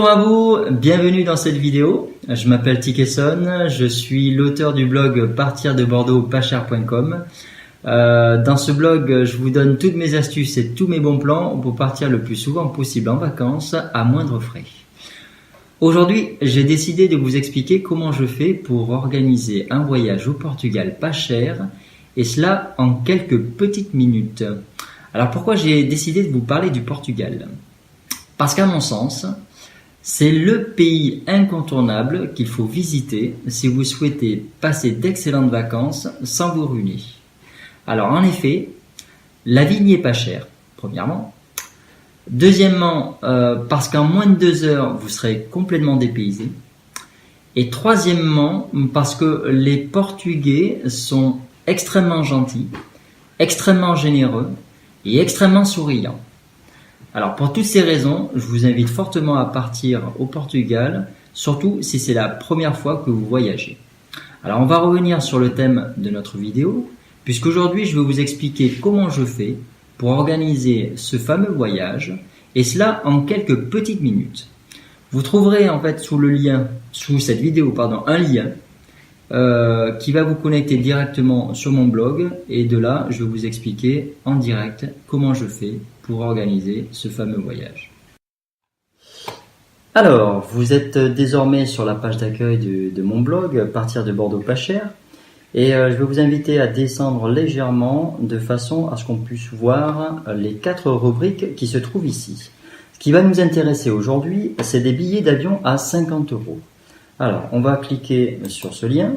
Bonjour à vous, bienvenue dans cette vidéo. Je m'appelle Tikeson, je suis l'auteur du blog partirdebordeauxpascher.com. Dans ce blog, je vous donne toutes mes astuces et tous mes bons plans pour partir le plus souvent possible en vacances à moindre frais. Aujourd'hui, j'ai décidé de vous expliquer comment je fais pour organiser un voyage au Portugal pas cher, et cela en quelques petites minutes. Alors pourquoi j'ai décidé de vous parler du Portugal? Parce qu'à mon sens, c'est le pays incontournable qu'il faut visiter si vous souhaitez passer d'excellentes vacances sans vous ruiner. Alors en effet, la vie n'y est pas chère, premièrement. Deuxièmement, parce qu'en moins de 2 heures, vous serez complètement dépaysé. Et troisièmement, parce que les Portugais sont extrêmement gentils, extrêmement généreux et extrêmement souriants. Alors pour toutes ces raisons, je vous invite fortement à partir au Portugal, surtout si c'est la première fois que vous voyagez. Alors on va revenir sur le thème de notre vidéo, puisqu'aujourd'hui je vais vous expliquer comment je fais pour organiser ce fameux voyage, et cela en quelques petites minutes. Vous trouverez en fait sous cette vidéo, un lien qui va vous connecter directement sur mon blog, et de là je vais vous expliquer en direct comment je fais pour organiser ce fameux voyage. Alors, vous êtes désormais sur la page d'accueil de mon blog, Partir de Bordeaux pas cher, et je vais vous inviter à descendre légèrement de façon à ce qu'on puisse voir les 4 rubriques qui se trouvent ici. Ce qui va nous intéresser aujourd'hui, c'est des billets d'avion à 50 €. Alors, on va cliquer sur ce lien,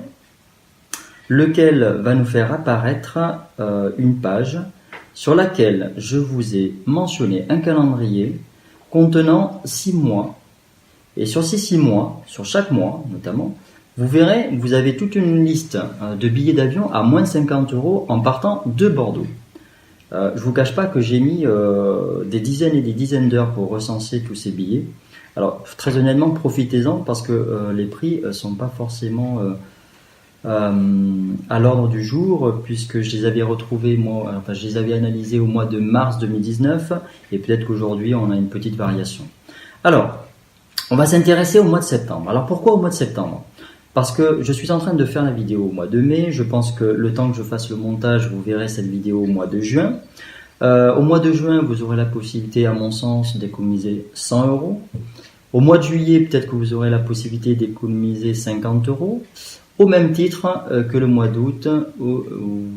lequel va nous faire apparaître une page sur laquelle je vous ai mentionné un calendrier contenant 6 mois. Et sur ces 6 mois, sur chaque mois notamment, vous verrez, vous avez toute une liste de billets d'avion à moins de 50 € en partant de Bordeaux. Je vous cache pas que j'ai mis des dizaines et des dizaines d'heures pour recenser tous ces billets. Alors très honnêtement, profitez-en parce que les prix sont pas forcément à l'ordre du jour, puisque je les avais retrouvés, je les avais analysés au mois de mars 2019, et peut-être qu'aujourd'hui on a une petite variation. Alors, on va s'intéresser au mois de septembre. Alors pourquoi au mois de septembre? Parce que je suis en train de faire la vidéo au mois de mai, je pense que le temps que je fasse le montage, vous verrez cette vidéo au mois de juin. Au mois de juin, vous aurez la possibilité, à mon sens, d'économiser 100 €. Au mois de juillet, peut-être que vous aurez la possibilité d'économiser 50 €. Au même titre que le mois d'août, où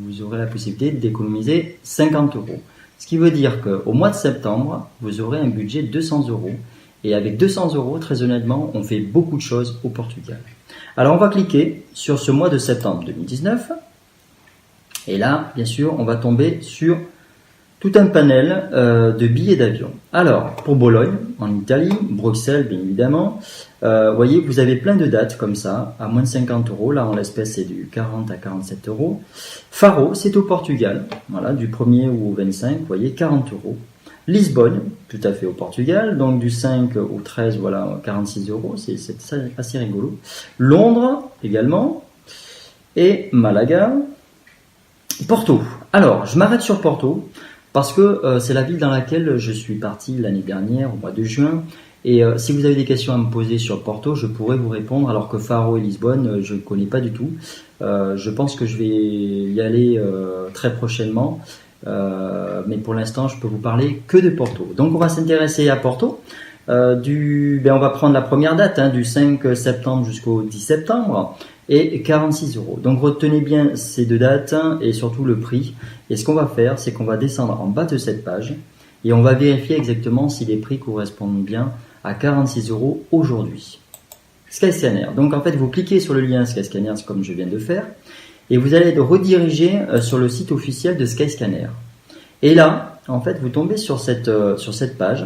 vous aurez la possibilité d'économiser 50 €. Ce qui veut dire qu'au mois de septembre, vous aurez un budget de 200 €. Et avec 200 €, très honnêtement, on fait beaucoup de choses au Portugal. Alors on va cliquer sur ce mois de septembre 2019. Et là, bien sûr, on va tomber sur tout un panel de billets d'avion. Alors, pour Bologne, en Italie, Bruxelles, bien évidemment, voyez, vous avez plein de dates comme ça, à moins de 50 €. Là, en l'espèce, c'est du 40 à 47 €. Faro, c'est au Portugal, voilà, du 1er au 25, vous voyez, 40 €. Lisbonne, tout à fait au Portugal, donc du 5 au 13, voilà, 46 €, c'est assez rigolo. Londres, également, et Malaga, Porto. Alors, je m'arrête sur Porto, parce que c'est la ville dans laquelle je suis parti l'année dernière, au mois de juin. Et si vous avez des questions à me poser sur Porto, je pourrais vous répondre, alors que Faro et Lisbonne, je ne connais pas du tout. Je pense que je vais y aller très prochainement, mais pour l'instant, je peux vous parler que de Porto. Donc on va s'intéresser à Porto. On va prendre la première date, du 5 septembre jusqu'au 10 septembre. Et 46 €. Donc retenez bien ces 2 dates et surtout le prix. Et ce qu'on va faire, c'est qu'on va descendre en bas de cette page et on va vérifier exactement si les prix correspondent bien à 46 € aujourd'hui. Skyscanner. Donc en fait, vous cliquez sur le lien Skyscanner comme je viens de faire et vous allez être redirigé sur le site officiel de Skyscanner. Et là, en fait, vous tombez sur cette page.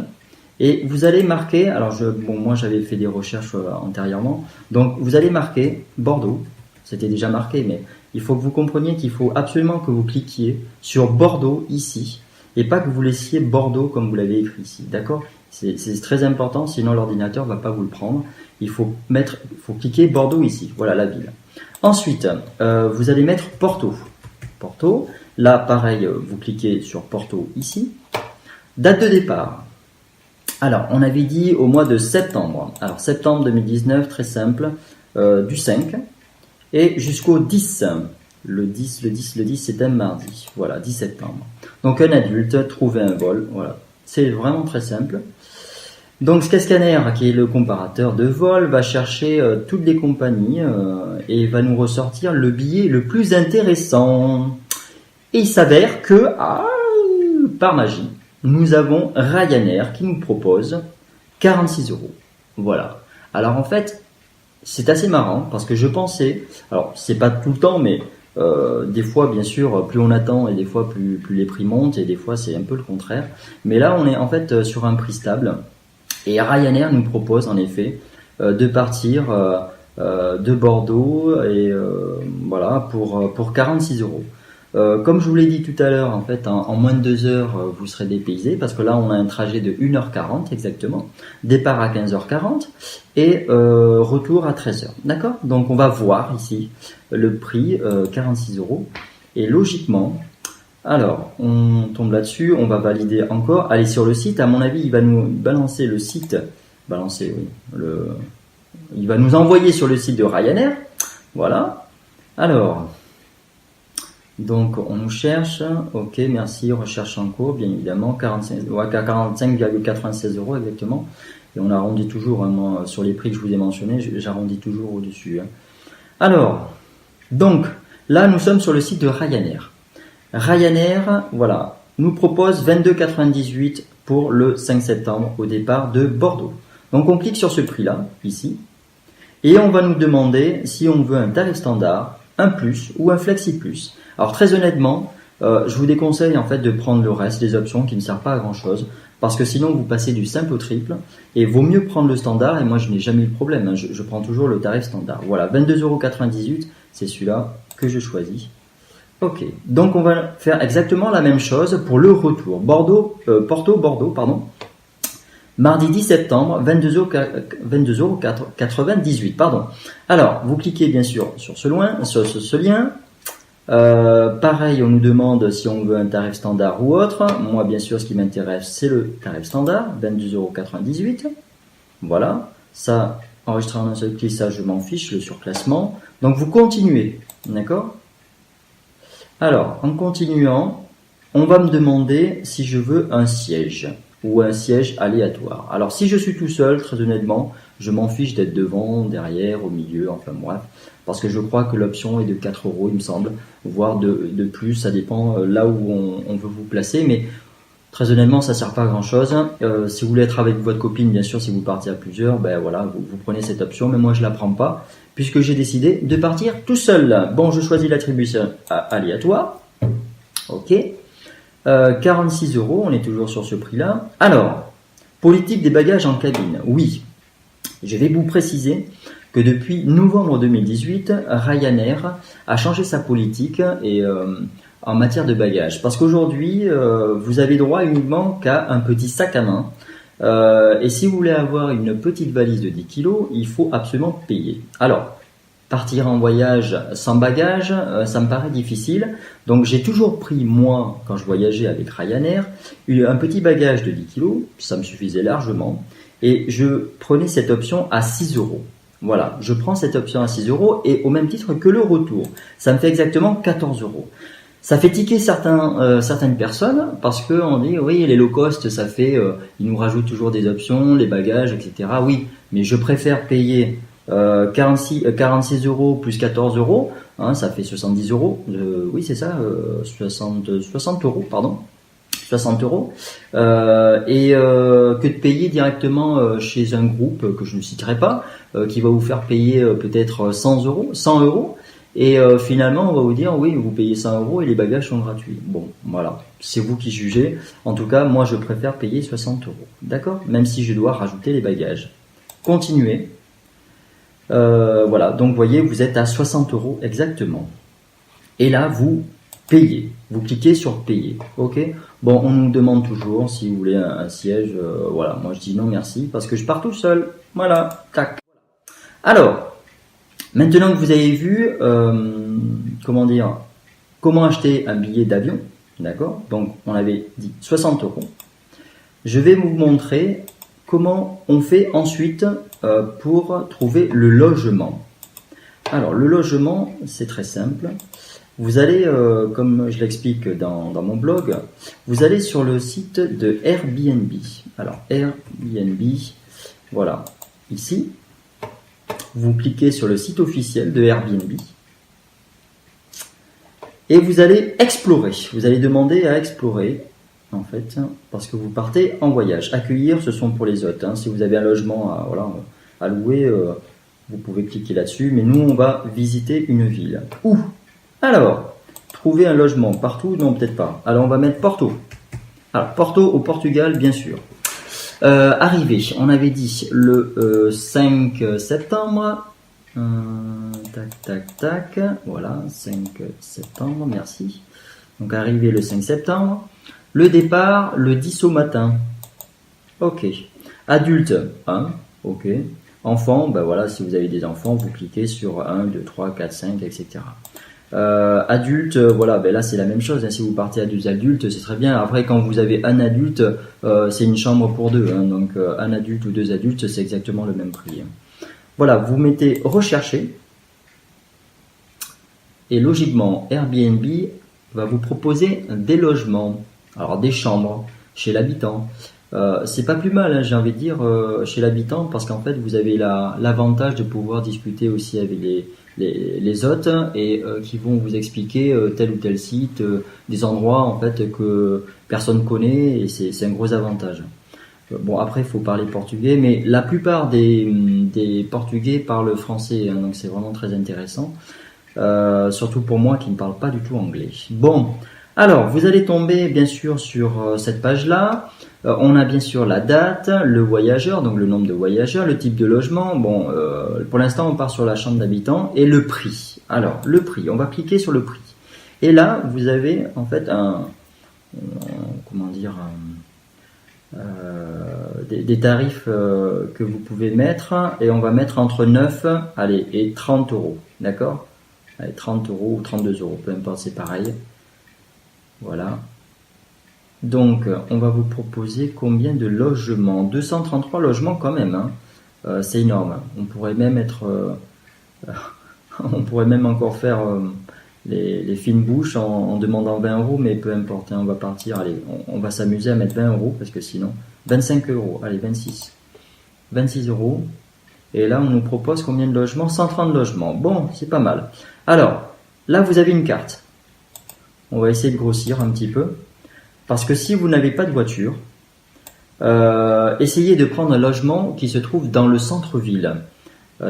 Et vous allez marquer, alors moi j'avais fait des recherches antérieurement, donc vous allez marquer Bordeaux, c'était déjà marqué, mais il faut que vous compreniez qu'il faut absolument que vous cliquiez sur Bordeaux ici, et pas que vous laissiez Bordeaux comme vous l'avez écrit ici, d'accord? C'est très important, sinon l'ordinateur ne va pas vous le prendre. Il faut cliquer Bordeaux ici, voilà la ville. Ensuite, vous allez mettre Porto. Porto, là pareil, vous cliquez sur Porto ici. Date de départ. Alors, on avait dit au mois de septembre. Alors, septembre 2019, très simple, du 5 et jusqu'au 10. Le 10, c'est un mardi. Voilà, 10 septembre. Donc, un adulte, trouver un vol. Voilà, c'est vraiment très simple. Donc, Skyscanner, qui est le comparateur de vol, va chercher toutes les compagnies et va nous ressortir le billet le plus intéressant. Et il s'avère que, par magie, nous avons Ryanair qui nous propose 46 euros. Voilà. Alors en fait, c'est assez marrant parce que je pensais, alors c'est pas tout le temps, mais des fois, bien sûr, plus on attend et des fois plus les prix montent et des fois c'est un peu le contraire. Mais là, on est en fait sur un prix stable et Ryanair nous propose en effet de partir de Bordeaux et voilà pour 46 euros. Comme je vous l'ai dit tout à l'heure, en fait, en moins de 2 heures, vous serez dépaysé parce que là, on a un trajet de 1h40 exactement, départ à 15h40 et retour à 13h. D'accord? Donc, on va voir ici le prix, 46 euros. Et logiquement, alors, on tombe là-dessus, on va valider encore. Allez sur le site, à mon avis, il va nous balancer le site, balancer, oui, il va nous envoyer sur le site de Ryanair. Voilà. Alors, donc on nous cherche, ok, merci, recherche en cours, bien évidemment, 45,96 euros exactement. Et on arrondit toujours, hein, moi, sur les prix que je vous ai mentionnés, j'arrondis toujours au-dessus. Hein. Alors, donc, là nous sommes sur le site de Ryanair. Ryanair, voilà, nous propose 22,98 pour le 5 septembre au départ de Bordeaux. Donc on clique sur ce prix-là, ici, et on va nous demander si on veut un tarif standard, un plus ou un flexi plus. Alors très honnêtement, je vous déconseille en fait de prendre le reste des options qui ne servent pas à grand chose parce que sinon vous passez du simple au triple et vaut mieux prendre le standard et moi je n'ai jamais eu de problème, hein, je prends toujours le tarif standard. Voilà, 22,98 €, c'est celui-là que je choisis. Ok, donc on va faire exactement la même chose pour le retour. Porto-Bordeaux, pardon. Mardi 10 septembre, 22,98 €, pardon. Alors, vous cliquez bien sûr sur ce lien. Pareil, on nous demande si on veut un tarif standard ou autre. Moi, bien sûr, ce qui m'intéresse, c'est le tarif standard, 22,98 €. Voilà. Ça, enregistrer en un seul clic, ça, je m'en fiche, le surclassement. Donc, vous continuez. D'accord? Alors, en continuant, on va me demander si je veux un siège ou un siège aléatoire. Alors si je suis tout seul, très honnêtement, je m'en fiche d'être devant, derrière, au milieu, enfin bref, parce que je crois que l'option est de 4 euros, il me semble, voire de plus, ça dépend là où on veut vous placer, mais très honnêtement, ça sert pas à grand chose. Si vous voulez être avec votre copine, bien sûr, si vous partez à plusieurs, ben voilà, vous prenez cette option, mais moi je la prends pas, puisque j'ai décidé de partir tout seul. Bon, je choisis l'attribution aléatoire, ok. 46 euros, on est toujours sur ce prix-là. Alors, politique des bagages en cabine. Oui, je vais vous préciser que depuis novembre 2018, Ryanair a changé sa politique et en matière de bagages. Parce qu'aujourd'hui, vous avez droit uniquement qu'à un petit sac à main. Et si vous voulez avoir une petite valise de 10 kg, il faut absolument payer. Alors, partir en voyage sans bagage, ça me paraît difficile. Donc j'ai toujours pris, moi, quand je voyageais avec Ryanair, un petit bagage de 10 kg, ça me suffisait largement. Et je prenais cette option à 6 euros. Voilà, je prends cette option à 6 euros et au même titre que le retour. Ça me fait exactement 14 euros. Ça fait tiquer certaines personnes parce qu'on dit, oui, les low cost, ça fait, ils nous rajoutent toujours des options, les bagages, etc. Oui, mais je préfère payer 46 euros plus 14 euros, hein, ça fait 70 euros. Oui, c'est ça, 60 euros, pardon. 60 euros. Que de payer directement chez un groupe que je ne citerai pas, qui va vous faire payer peut-être 100 euros. Et finalement, on va vous dire, oui, vous payez 100 euros et les bagages sont gratuits. Bon, voilà, c'est vous qui jugez. En tout cas, moi, je préfère payer 60 euros. D'accord? Même si je dois rajouter les bagages. Continuez. Voilà, donc vous voyez, vous êtes à 60 euros exactement. Et là, vous payez. Vous cliquez sur payer. Ok. Bon, on nous demande toujours si vous voulez un siège. Voilà, moi je dis non merci parce que je pars tout seul. Voilà, tac. Alors, maintenant que vous avez vu, comment acheter un billet d'avion, d'accord? Donc, on avait dit 60 euros. Je vais vous montrer comment on fait ensuite pour trouver le logement? Alors, le logement, c'est très simple. Vous allez, comme je l'explique dans mon blog, vous allez sur le site de Airbnb. Alors, Airbnb, voilà, ici. Vous cliquez sur le site officiel de Airbnb. Et vous allez explorer. Vous allez demander à explorer, en fait, parce que vous partez en voyage. Accueillir, ce sont pour les hôtes. Hein. Si vous avez un logement à louer, vous pouvez cliquer là-dessus. Mais nous, on va visiter une ville. Où? Alors, trouver un logement partout? Non, peut-être pas. Alors, on va mettre Porto. Alors, Porto au Portugal, bien sûr. Arrivé, on avait dit le 5 septembre. Tac. Voilà, 5 septembre, merci. Donc, arrivé le 5 septembre. Le départ, le 10 au matin. Ok. Adulte, 1. Ok. Enfant, ben voilà, si vous avez des enfants, vous cliquez sur 1, 2, 3, 4, 5, etc. Adulte, voilà, ben là c'est la même chose. Hein. Si vous partez à deux adultes, c'est très bien. Après, quand vous avez un adulte, c'est une chambre pour deux. Hein. Donc, un adulte ou deux adultes, c'est exactement le même prix. Hein. Voilà, vous mettez rechercher. Et logiquement, Airbnb va vous proposer des logements, alors des chambres chez l'habitant. C'est pas plus mal, hein, j'ai envie de dire, chez l'habitant, parce qu'en fait, vous avez l'avantage de pouvoir discuter aussi avec les hôtes et qui vont vous expliquer tel ou tel site, des endroits en fait que personne connaît, et c'est un gros avantage. Bon, après, il faut parler portugais, mais la plupart des Portugais parlent français, hein, donc c'est vraiment très intéressant. Surtout pour moi qui ne parle pas du tout anglais. Bon, alors vous allez tomber bien sûr sur cette page-là. On a bien sûr la date, le voyageur, donc le nombre de voyageurs, le type de logement. Bon, pour l'instant on part sur la chambre d'habitant et le prix. Alors le prix, on va cliquer sur le prix. Et là vous avez en fait des tarifs que vous pouvez mettre, et on va mettre entre 9 et 30 euros, d'accord? Allez, 30 euros ou 32 euros, peu importe, c'est pareil. Voilà. Donc, on va vous proposer combien de logements? 233 logements quand même, hein. C'est énorme. On pourrait même on pourrait même encore faire les fines bouches en demandant 20 euros, mais peu importe, hein, on va partir, allez, on va s'amuser à mettre 20 euros, parce que sinon, 25 euros, allez, 26 euros. Et là, on nous propose combien de logements? 130 logements. Bon, c'est pas mal. Alors, là, vous avez une carte. On va essayer de grossir un petit peu. Parce que si vous n'avez pas de voiture, essayez de prendre un logement qui se trouve dans le centre-ville.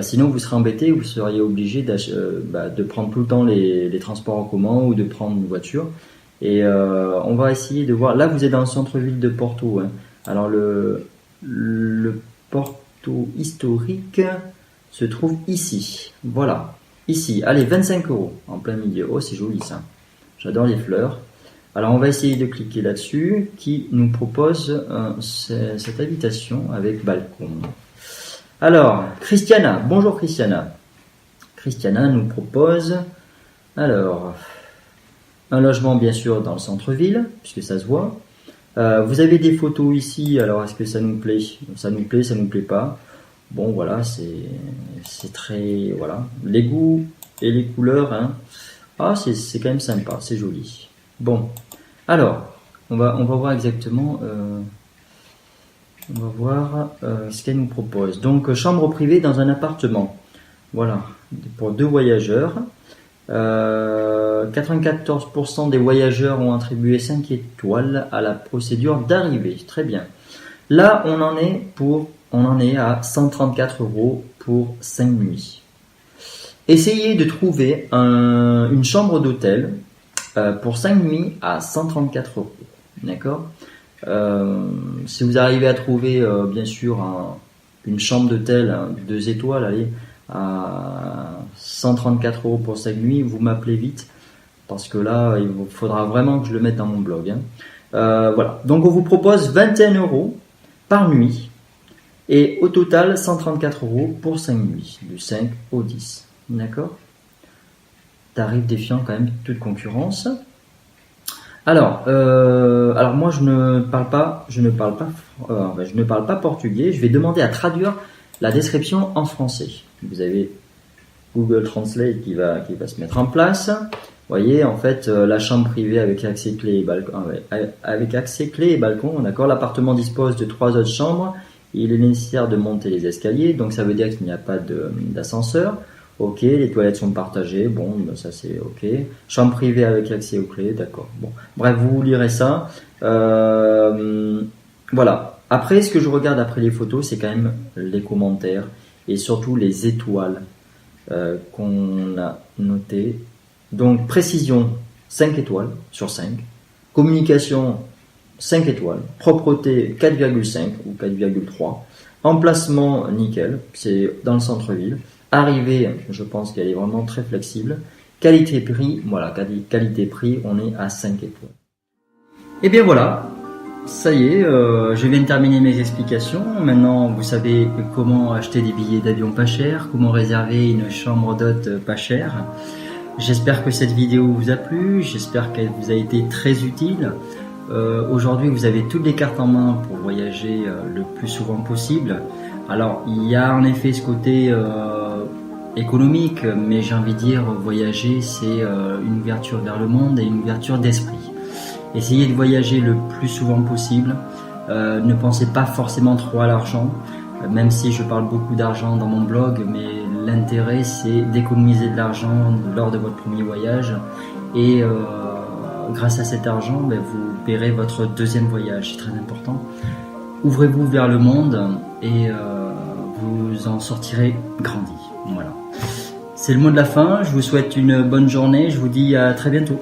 Sinon, vous serez embêté, vous seriez obligé de prendre tout le temps les transports en commun ou de prendre une voiture. Et on va essayer de voir. Là, vous êtes dans le centre-ville de Porto. Hein. Alors, le Porto historique se trouve ici. Voilà. Ici. Allez, 25 euros en plein milieu. Oh, c'est joli ça. J'adore les fleurs. Alors, on va essayer de cliquer là-dessus, qui nous propose cette habitation avec balcon. Alors, Christiana. Bonjour Christiana. Christiana nous propose, alors, un logement bien sûr dans le centre-ville, puisque ça se voit. Vous avez des photos ici, alors est-ce que ça nous plaît? Ça nous plaît pas. Bon, voilà, c'est très, voilà, les goûts et les couleurs, hein. Ah, c'est quand même sympa, c'est joli. Bon, alors, on va voir exactement, on va voir ce qu'elle nous propose. Donc, chambre privée dans un appartement. Voilà, pour 2 voyageurs. 94% des voyageurs ont attribué 5 étoiles à la procédure d'arrivée. Très bien. Là, on en est à 134 euros pour 5 nuits. Essayez de trouver une chambre d'hôtel pour 5 nuits à 134 euros. D'accord? Si vous arrivez à trouver, bien sûr, une chambre d'hôtel 2 étoiles, allez, à 134 euros pour 5 nuits, vous m'appelez vite, parce que là, il faudra vraiment que je le mette dans mon blog. Hein. Voilà. Donc, on vous propose 21 euros par nuit, et au total, 134 euros pour 5 nuits, du 5 au 10. D'accord? Tarif défiant quand même toute concurrence. Alors moi je ne parle pas portugais. Je vais demander à traduire la description en français. Vous avez Google Translate qui va se mettre en place. Vous voyez, en fait, la chambre privée avec accès clé et balcon, avec accès clé et balcon, d'accord. L'appartement dispose de 3 autres chambres. Il est nécessaire de monter les escaliers, donc ça veut dire qu'il n'y a pas d'ascenseur. Ok, les toilettes sont partagées, bon, ben ça c'est ok. Chambre privée avec accès aux clés, d'accord. Bon, bref, vous lirez ça. Voilà. Après, ce que je regarde après les photos, c'est quand même les commentaires et surtout les étoiles qu'on a notées. Donc, précision, 5 étoiles sur 5. Communication, 5 étoiles. Propreté, 4,5 ou 4,3. Emplacement, nickel, c'est dans le centre-ville. Arrivée, je pense qu'elle est vraiment très flexible. Qualité-prix, voilà, qualité-prix, on est à 5 étoiles. Et bien voilà, ça y est, je viens de terminer mes explications. Maintenant, vous savez comment acheter des billets d'avion pas chers, comment réserver une chambre d'hôte pas chère. J'espère que cette vidéo vous a plu, j'espère qu'elle vous a été très utile. Aujourd'hui, vous avez toutes les cartes en main pour voyager le plus souvent possible. Alors, il y a en effet ce côté économique, mais j'ai envie de dire, voyager, c'est une ouverture vers le monde et une ouverture d'esprit. Essayez de voyager le plus souvent possible. Ne pensez pas forcément trop à l'argent, même si je parle beaucoup d'argent dans mon blog, mais l'intérêt c'est d'économiser de l'argent lors de votre premier voyage et grâce à cet argent, vous paierez votre deuxième voyage, c'est très important. Ouvrez-vous vers le monde et vous en sortirez grandi. Voilà. C'est le mot de la fin, je vous souhaite une bonne journée, je vous dis à très bientôt.